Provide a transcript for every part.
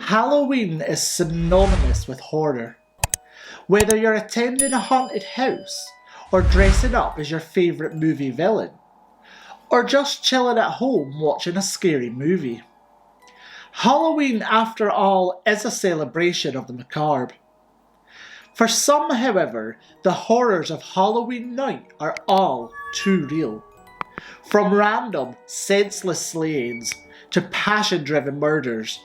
Halloween is synonymous with horror. Whether you're attending a haunted house, or dressing up as your favourite movie villain, or just chilling at home watching a scary movie. Halloween, after all, is a celebration of the macabre. For some, however, the horrors of Halloween night are all too real. From random, senseless slayings to passion-driven murders,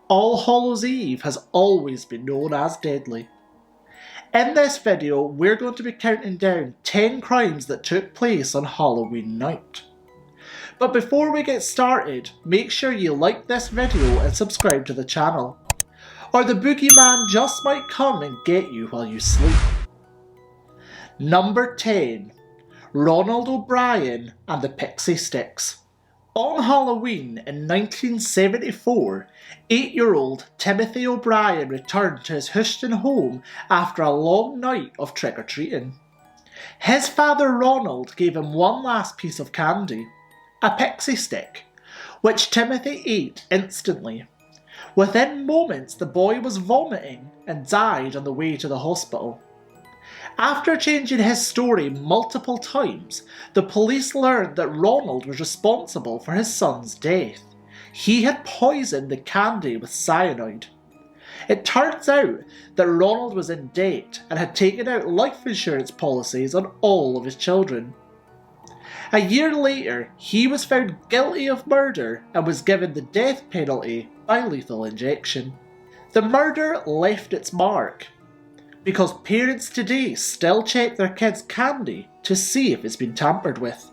All Hallows Eve has always been known as deadly. In this video, we're going to be counting down 10 crimes that took place on Halloween night. But before we get started, make sure you like this video and subscribe to the channel, or the boogeyman just might come and get you while you sleep. Number 10. Ronald OBrien and the Pixie Stix. On Halloween in 1974, 8-year-old Timothy O'Brien returned to his Houston home after a long night of trick-or-treating. His father Ronald gave him one last piece of candy, a pixie stick, which Timothy ate instantly. Within moments, the boy was vomiting and died on the way to the hospital. After changing his story multiple times, the police learned that Ronald was responsible for his son's death. He had poisoned the candy with cyanide. It turns out that Ronald was in debt and had taken out life insurance policies on all of his children. A year later, he was found guilty of murder and was given the death penalty by lethal injection. The murder left its mark, because parents today still check their kids' candy to see if it's been tampered with.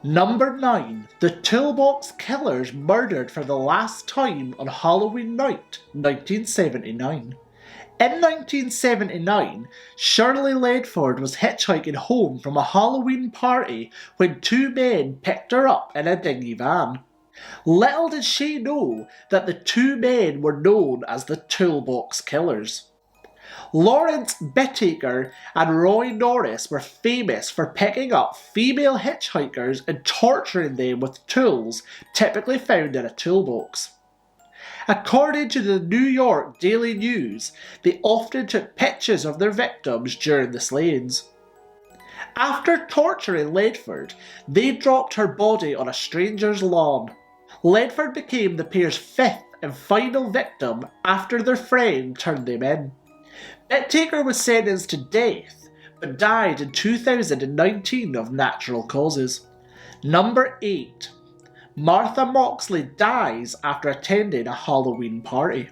Number 9. The Toolbox Killers murdered for the last time on Halloween night, 1979. In 1979, Shirley Ledford was hitchhiking home from a Halloween party when two men picked her up in a dinghy van. Little did she know that the two men were known as the Toolbox Killers. Lawrence Bittaker and Roy Norris were famous for picking up female hitchhikers and torturing them with tools typically found in a toolbox. According to the New York Daily News, they often took pictures of their victims during the slayings. After torturing Ledford, they dropped her body on a stranger's lawn. Ledford became the pair's fifth and final victim after their friend turned them in. Bittaker was sentenced to death, but died in 2019 of natural causes. Number 8. Martha Moxley dies after attending a Halloween party.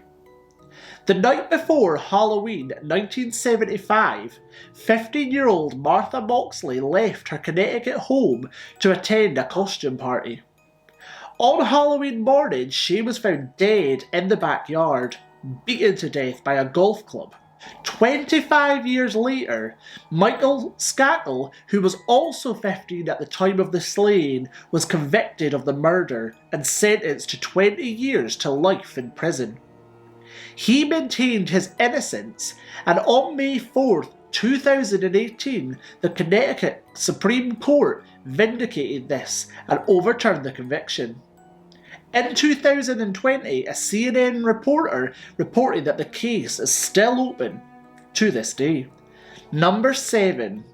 The night before Halloween 1975, 15-year-old Martha Moxley left her Connecticut home to attend a costume party. On Halloween morning, she was found dead in the backyard, beaten to death by a golf club. 25 years later, Michael Skakel, who was also 15 at the time of the slaying, was convicted of the murder and sentenced to 20 years to life in prison. He maintained his innocence, and on May 4th, 2018, the Connecticut Supreme Court vindicated this and overturned the conviction. In 2020, a CNN reporter reported that the case is still open to this day. Number 7.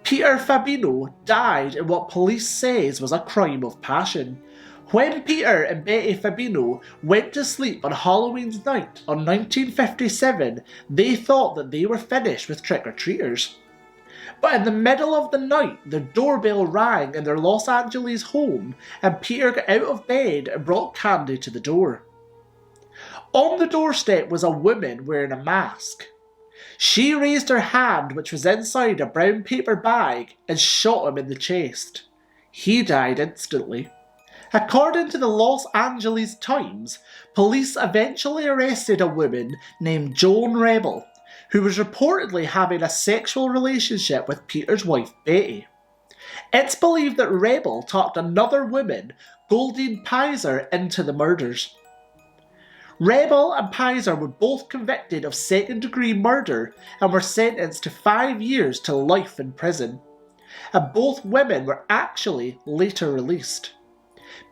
Peter Fabino died in what police says was a crime of passion. When Peter and Betty Fabino went to sleep on Halloween's night on 1957, they thought that they were finished with trick-or-treaters. But in the middle of the night, the doorbell rang in their Los Angeles home, and Peter got out of bed and brought candy to the door. On the doorstep was a woman wearing a mask. She raised her hand, which was inside a brown paper bag, and shot him in the chest. He died instantly. According to the Los Angeles Times, police eventually arrested a woman named Joan Rebel, who was reportedly having a sexual relationship with Peter's wife Betty. It's believed that Rebel talked another woman, Goldine Pizer, into the murders. Rebel and Pizer were both convicted of second-degree murder and were sentenced to 5 years to life in prison, and both women were actually later released.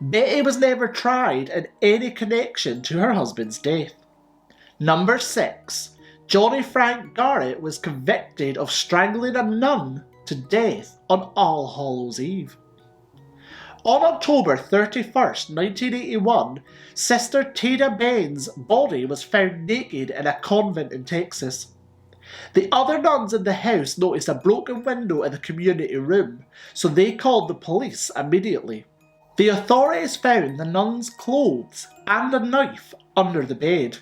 Betty was never tried in any connection to her husband's death. Number 6. Johnny Frank Garrett was convicted of strangling a nun to death on All Hallows Eve. On October 31st, 1981, Sister Tada Ben's body was found naked in a convent in Texas. The other nuns in the house noticed a broken window in the community room, so they called the police immediately. The authorities found the nun's clothes and a knife under the bed.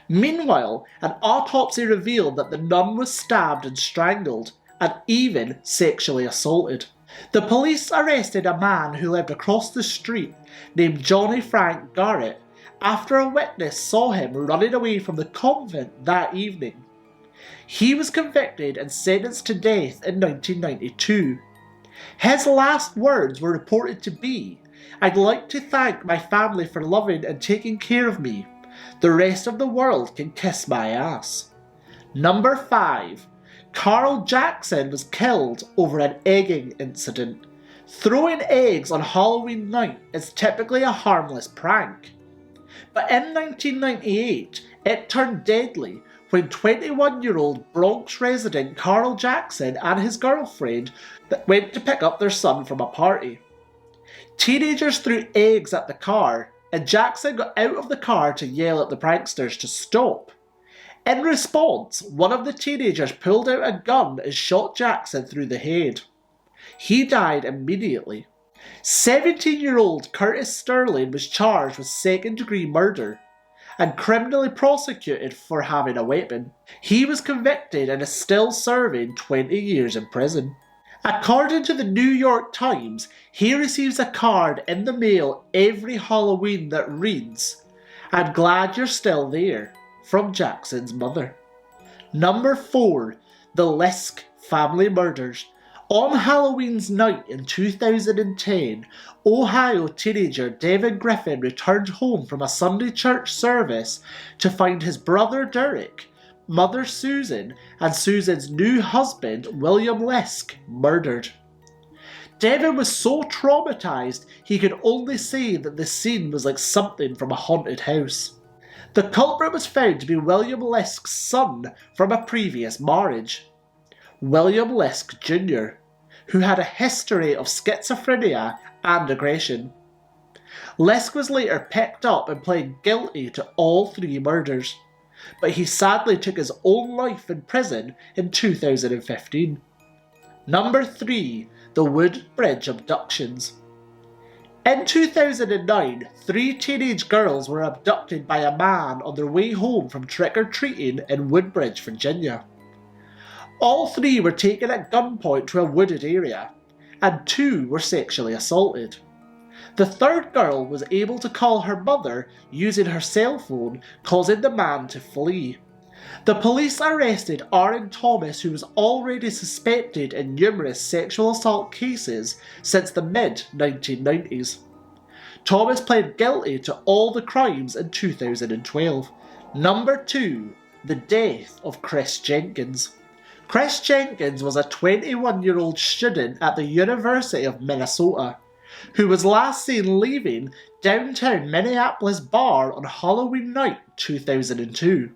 Meanwhile, an autopsy revealed that the nun was stabbed and strangled, and even sexually assaulted. The police arrested a man who lived across the street named Johnny Frank Garrett after a witness saw him running away from the convent that evening. He was convicted and sentenced to death in 1992. His last words were reported to be, "I'd like to thank my family for loving and taking care of me. The rest of the world can kiss my ass." Number 5. Carl Jackson was killed over an egging incident. Throwing eggs on Halloween night is typically a harmless prank. But in 1998, it turned deadly when 21-year-old Bronx resident Carl Jackson and his girlfriend went to pick up their son from a party. Teenagers threw eggs at the car, and Jackson got out of the car to yell at the pranksters to stop. In response, one of the teenagers pulled out a gun and shot Jackson through the head. He died immediately. 17-year-old Curtis Sterling was charged with second-degree murder and criminally prosecuted for having a weapon. He was convicted and is still serving 20 years in prison. According to the New York Times, he receives a card in the mail every Halloween that reads, "I'm glad you're still there," from Jackson's mother. Number 4. The Leske Family Murders. On Halloween's night in 2010, Ohio teenager David Griffin returned home from a Sunday church service to find his brother Derek, mother Susan, and Susan's new husband William Leske murdered. David was so traumatized he could only say that the scene was like something from a haunted house. The culprit was found to be William Leske's son from a previous marriage, William Leske Jr., who had a history of schizophrenia and aggression. Leske was later picked up and pled guilty to all 3 murders, but he sadly took his own life in prison in 2015. Number 3. The Woodbridge Abductions. In 2009, 3 teenage girls were abducted by a man on their way home from trick-or-treating in Woodbridge, Virginia. All 3 were taken at gunpoint to a wooded area, and 2 were sexually assaulted. The 3rd girl was able to call her mother using her cell phone, causing the man to flee. The police arrested Aaron Thomas, who was already suspected in numerous sexual assault cases since the mid-1990s. Thomas pled guilty to all the crimes in 2012. Number 2. The death of Chris Jenkins. Chris Jenkins was a 21-year-old student at the University of Minnesota, who was last seen leaving downtown Minneapolis bar on Halloween night 2002.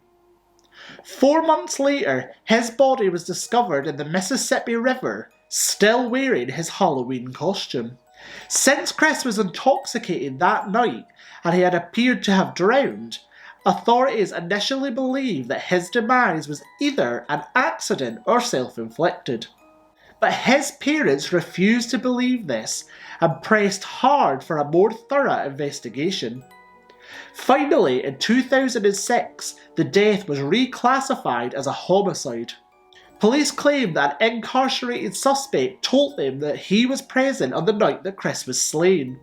4 months later, his body was discovered in the Mississippi River, still wearing his Halloween costume. Since Chris was intoxicated that night and he had appeared to have drowned, authorities initially believed that his demise was either an accident or self-inflicted. But his parents refused to believe this and pressed hard for a more thorough investigation. Finally, in 2006, the death was reclassified as a homicide. Police claimed that an incarcerated suspect told them that he was present on the night that Chris was slain,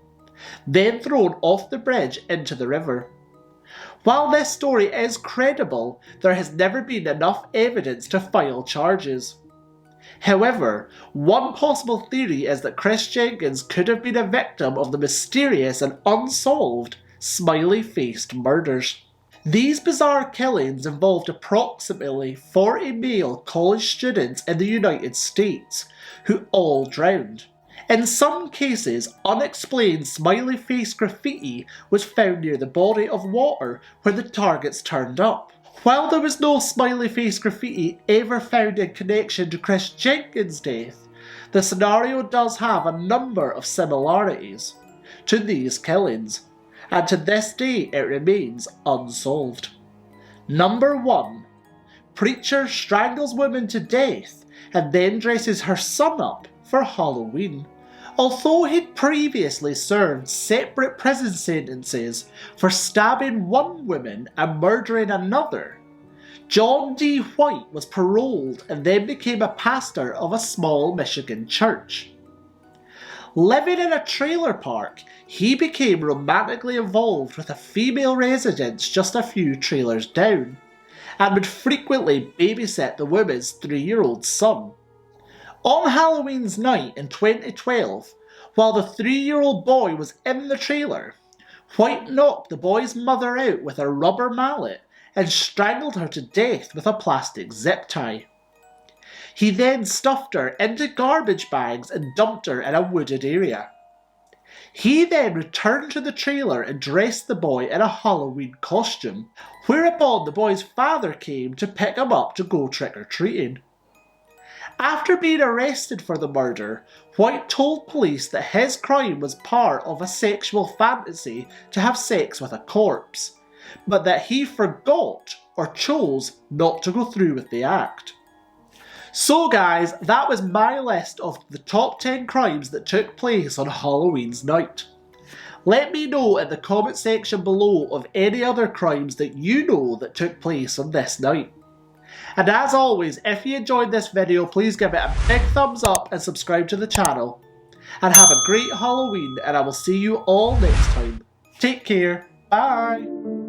then thrown off the bridge into the river. While this story is credible, there has never been enough evidence to file charges. However, one possible theory is that Chris Jenkins could have been a victim of the mysterious and unsolved smiley-faced murders. These bizarre killings involved approximately 40 male college students in the United States, who all drowned. In some cases, unexplained smiley face graffiti was found near the body of water where the targets turned up, While there was no smiley face graffiti ever found in connection to Chris Jenkins' death, the scenario does have a number of similarities to these killings, and to this day it remains unsolved. Number 1. Preacher strangles woman to death and then dresses her son up for Halloween, although he'd previously served separate prison sentences for stabbing one woman and murdering another. John D. White was paroled and then became a pastor of a small Michigan church. Living in a trailer park, he became romantically involved with a female resident just a few trailers down, and would frequently babysit the woman's 3-year-old son. On Halloween's night in 2012, while the 3-year-old boy was in the trailer, White knocked the boy's mother out with a rubber mallet and strangled her to death with a plastic zip tie. He then stuffed her into garbage bags and dumped her in a wooded area. He then returned to the trailer and dressed the boy in a Halloween costume, whereupon the boy's father came to pick him up to go trick-or-treating. After being arrested for the murder, White told police that his crime was part of a sexual fantasy to have sex with a corpse, but that he forgot or chose not to go through with the act. So guys, that was my list of the top 10 crimes that took place on Halloween's night. Let me know in the comment section below of any other crimes that you know that took place on this night. And as always, if you enjoyed this video, please give it a big thumbs up and subscribe to the channel. And have a great Halloween, and I will see you all next time. Take care, bye!